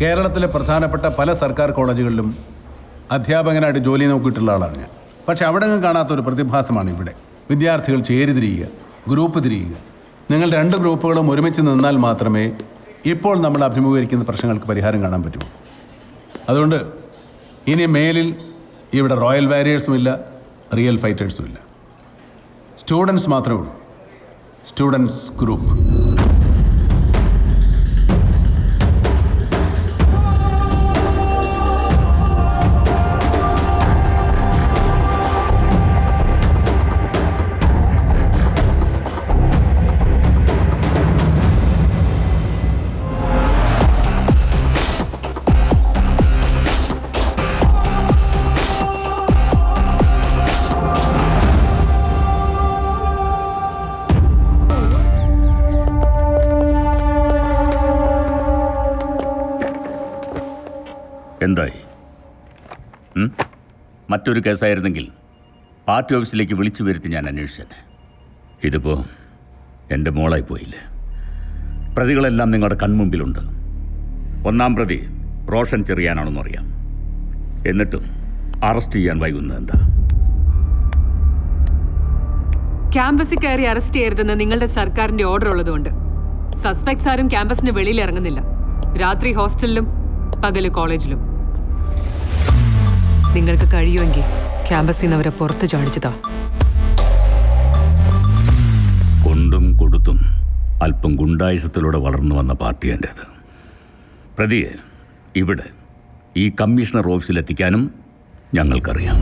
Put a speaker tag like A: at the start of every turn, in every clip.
A: കേരളത്തിലെ പ്രധാനപ്പെട്ട പല സർക്കാർ കോളേജുകളിലും അധ്യാപകനായിട്ട് ജോലി നോക്കിയിട്ടുള്ള ആളാണ് ഞാൻ. പക്ഷെ അവിടെ നിന്നും കാണാത്തൊരു പ്രതിഭാസമാണ് ഇവിടെ. വിദ്യാർത്ഥികൾ ചേരിതിരിയുക, ഗ്രൂപ്പ് തിരിയുക. നിങ്ങൾ 2 ഗ്രൂപ്പുകളും ഒരുമിച്ച് നിന്നാൽ മാത്രമേ ഇപ്പോൾ നമ്മൾ അഭിമുഖീകരിക്കുന്ന പ്രശ്നങ്ങൾക്ക് പരിഹാരം കാണാൻ പറ്റൂ. അതുകൊണ്ട് ഇനി മേലിൽ ഇവിടെ റോയൽ വാരിയേഴ്സും ഇല്ല, റിയൽ ഫൈറ്റേഴ്സും ഇല്ല. സ്റ്റുഡൻസ് മാത്രമേ ഉള്ളൂ. Students group.
B: എന്തായി? മറ്റൊരു കേസായിരുന്നെങ്കിൽ പാർട്ടി ഓഫീസിലേക്ക് വിളിച്ചു വരുത്തി ഞാൻ അന്വേഷിച്ചേനെ. ഇതിപ്പോൾ എൻ്റെ മോളായി പോയില്ലേ. പ്രതികളെല്ലാം നിങ്ങളുടെ കൺമുമ്പിലുണ്ട്. 1-ാം പ്രതി റോഷൻ ചെറിയാനാണെന്നറിയാം. എന്നിട്ടും അറസ്റ്റ് ചെയ്യാൻ വൈകുന്നത് എന്താ?
C: ക്യാമ്പസിൽ കയറി അറസ്റ്റ് ചെയ്യരുതെന്ന് നിങ്ങളുടെ സർക്കാരിന്റെ ഓർഡർ ഉള്ളതുകൊണ്ട് സസ്പെക്ട്സ് ആരും ക്യാമ്പസിന് വെളിയിൽ ഇറങ്ങുന്നില്ല. രാത്രി ഹോസ്റ്റലിലും പകല് കോളേജിലും. നിങ്ങൾക്ക് കഴിയുമെങ്കിൽ ക്യാമ്പസിൽ നിന്ന് അവരെ പുറത്ത് ചാടിച്ചതാ.
B: കൊണ്ടും കൊടുത്തും അല്പം ഗുണ്ടായുസത്തിലൂടെ വളർന്നു വന്ന പാർട്ടി എൻ്റേത്. പ്രതിയെ ഇവിടെ ഈ കമ്മീഷണർ ഓഫീസിലെത്തിക്കാനും ഞങ്ങൾക്കറിയാം.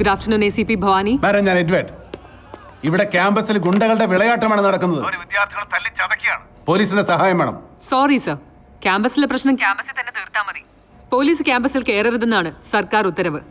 C: Good afternoon ACP Bhavani.
A: ഞാൻ എഡ്വേർഡ്. ഇവിടെ ക്യാമ്പസിൽ ഗുണ്ടകളുടെ വിളയാട്ടമാണ് നടക്കുന്നത്. വിദ്യാർത്ഥികളെ തല്ലിച്ചതയ്ക്കുകയാണ്. പോലീസിന്റെ സഹായം വേണം.
C: സോറി സർ, ക്യാമ്പസിലെ പ്രശ്നം ക്യാമ്പസിൽ തന്നെ തീർത്താൽ മതി. പോലീസ് ക്യാമ്പസിൽ കയറരുതെന്നാണ് സർക്കാർ ഉത്തരവ്.